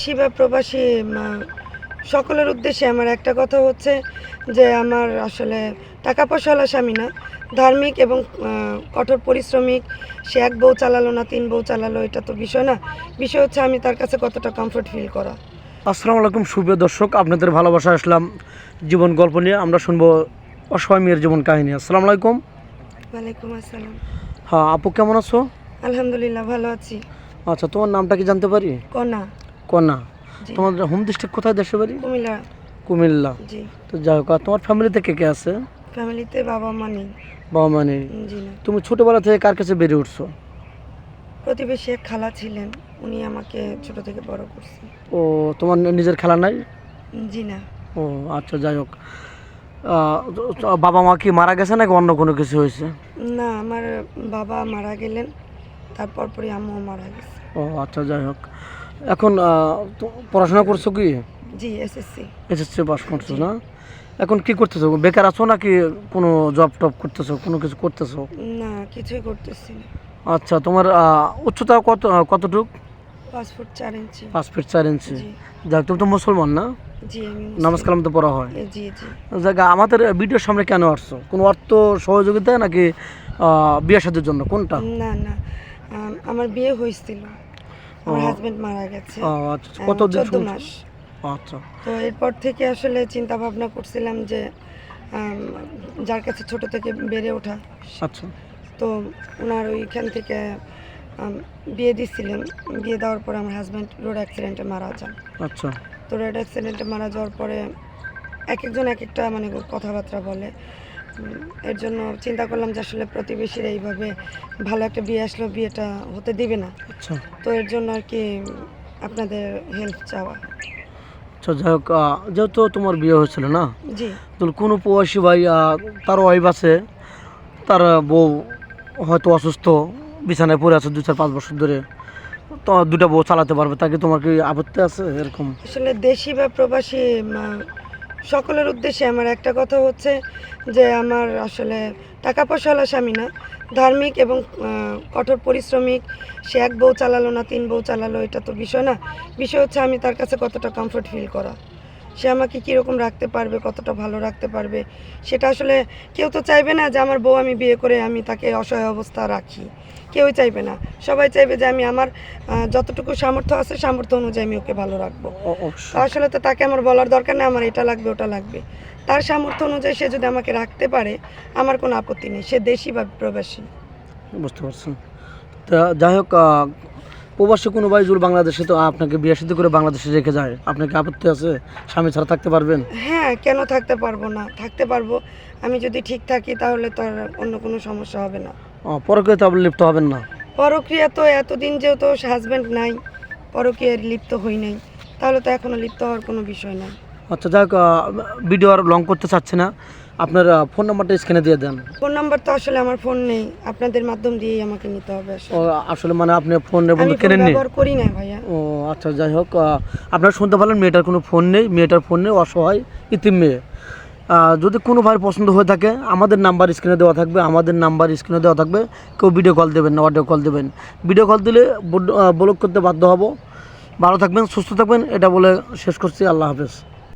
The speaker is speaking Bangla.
শিবা প্রবাসী সকলের উদ্দেশ্যে আমার একটা কথা হচ্ছে যে আমার আসলে টাকা পয়সাওয়ালা স্বামী না, ধার্মিক এবং কঠোর পরিশ্রমিক। সে এক বউ চালালো না 3 বউ চালালো, এটা তো বিষয় না। বিষয় হচ্ছে আমি তার কাছে কতটা কমফোর্ট ফিল করা। আসসালামু আলাইকুম সুপ্রিয় দর্শক, আপনাদের ভালোবাসা আসলাম জীবন গল্প নিয়ে। আমরা শুনবো অসহায় মেয়ের জীবন কাহিনী। আসসালামু আলাইকুম। ওয়ালাইকুম আসসালাম। হ্যাঁ আপু, কেমন আছো? আলহামদুলিল্লাহ, ভালো আছি। আচ্ছা, তোমার নামটা কি জানতে পারি? কনা। কনা। জি। তোমার হোম ডিস্ট্রিক্ট কোথায়, দেশের বাড়ি? কুমিল্লা। কুমিল্লা। জি। তো যাই হোক, আর তোমার ফ্যামিলিতে কে কে আছে? ফ্যামিলিতে বাবা মা নেই। বাবা মা নেই। জি না। তুমি ছোটোবেলা থেকে কার কাছে বেড়ে উঠছো? প্রতিবেশী এক খালা ছিলেন, উনি আমাকে ছোট থেকে বড় করছেন। ও, তোমার নিজের খেলা নাই? জি না। ও আচ্ছা, যাই হোক। বাবা মা কি মারা গেছে নাকি অন্য কোনো কিছু হয়েছে? না, আমার বাবা মারা গেলেন, তারপর পরে আম্মু মারা গেছে। ও আচ্ছা, যাই হোক। এখন পড়াশোনা করছো কি? জি, এসএসসি। এসএসসি পাস করছো না? এখন কি করতেছো? বেকার আছো নাকি কোনো জব টব করতেছো, কোনো কিছু করতেছো? না, কিছুই করতেছি না। আচ্ছা, তোমার উচ্চতা কতটুক? 5 ফুট 4 ইঞ্চি। 5 ফিট 4 ইঞ্চি। জি। যাক, তুমি তো মুসলমান না? জি, আমি নামাজ কালাম তো পড়া হয়। জি জি। যাক, আমাদের ভিডিওর সামনে কেন আসছো? কোনো অর্থ সহযোগিতা নাকি বিয়ে শাদীর জন্য, কোনটা? না না, আমার বিয়ে হয়েছিল, আমার হাজবেন্ড মারা গেছে। ও আচ্ছা, কতদিন? 14 মাস। আচ্ছা তো এরপর থেকে আসলে চিন্তা ভাবনা করছিলাম যে যার কাছে ছোট থেকে বেড়ে ওঠা, আচ্ছা তো ওনার ওইখান থেকে বিয়ে দিচ্ছিলেন। বিয়ে দেওয়ার পরে আমার হাজব্যান্ড রোড অ্যাক্সিডেন্টে মারা যান। আচ্ছা। তো রোড অ্যাক্সিডেন্টে মারা যাওয়ার পরে এক একজন এক একটা মানে কথাবার্তা বলে। এর জন্য চিন্তা করলাম যে আসলে প্রতিবেশীরা এইভাবে ভালো একটা বিয়ে আসলো, বিয়েটা হতে দিবে না। আচ্ছা তো এর জন্য আর কি আপনাদের হেল্প চাওয়া। আচ্ছা, যাই হোক, যেহেতু তোমার বিয়ে হয়েছিল না, জি। তো কোনো প্রবাসী ভাই তার ওয়াইফ আছে, তার বউ হয়তো অসুস্থ, বিছানায় পড়ে আছে 2-4-5 বছর ধরে, তো 2টা বউ চালাতে পারবে, তাকে তোমার কি আপত্তি আছে এরকম? আসলে দেশি বা প্রবাসী সকলের উদ্দেশ্যে আমার একটা কথা হচ্ছে যে আমার আসলে টাকা পয়সাওয়ালা স্বামী না, ধার্মিক এবং কঠোর পরিশ্রমিক। সে এক বউ চালালো না 3 বউ চালালো, এটা তো বিষয় না। বিষয় হচ্ছে আমি তার কাছে কতটা কমফোর্ট ফিল করা। সে আমাকে কীরকম রাখতে পারবে, কতটা ভালো রাখতে পারবে, সেটা আসলে কেউ তো চাইবে না যে আমার বউ আমি বিয়ে করে আমি তাকে অসহায় অবস্থা রাখি। কেউই চাইবে না। সবাই চাইবে যে আমি আমার যতটুকু সামর্থ্য আছে সামর্থ্য অনুযায়ী আমি ওকে ভালো রাখবো। তো আসলে তো তাকে আমার বলার দরকার নেই আমার এটা লাগবে ওটা লাগবে। তার সামর্থ্য অনুযায়ী সে যদি আমাকে রাখতে পারে আমার কোনো আপত্তি নেই, সে দেশি বা প্রবাসী। বুঝতে পারছেন। তা যাই হোক, প্রবাসী কোনো ভাই যদি বাংলাদেশে তো আপনাকে বিয়ে শাদী করে বাংলাদেশে রেখে যায়, আপনাকে আপত্তি আছে? স্বামী ছাড়া থাকতে পারবেন? হ্যাঁ, কেন থাকতে পারবো না, থাকতে পারবো। আমি যদি ঠিক থাকি তাহলে তো আর অন্য কোনো সমস্যা হবে না। পরকীয়াতে আপনি লিপ্ত হবেন না? পরক্রিয়া তো এতদিন যেহেতু হাজব্যান্ড নাই, পরক্রিয়ায় লিপ্ত হই নাই, তাহলে তো এখনো লিপ্ত হওয়ার কোনো বিষয় নাই। আচ্ছা, যাই হোক, ভিডিও আর লং করতে চাচ্ছি না, আপনার ফোন নাম্বারটা স্ক্রিনে দিয়ে দেন। ফোন নাম্বার তো আসলে আমার ফোন নেই, আপনাদের মাধ্যম দিয়েই আমাকে নিতে হবে আসলে। ও আসলে মানে আপনি ফোন আমি ফোন কেনেননি? ব্যবহার করি না ভাইয়া। ও আচ্ছা, যাই হোক, আপনারা শুনতে পারলেন, মেয়েটার কোনো ফোন নেই, মেয়েটার ফোন নেই, অসহায় ইতিম মেয়ে। যদি কোনো ভাইয়ের পছন্দ হয়ে থাকে আমাদের নাম্বার স্ক্রিনে দেওয়া থাকবে, কেউ ভিডিও কল দেবেন না, অডিও কল দেবেন। ভিডিও কল দিলে ব্লক করতে বাধ্য হব। ভালো থাকবেন, সুস্থ থাকবেন, এটা বলে শেষ করছি। আল্লাহ হাফেজ।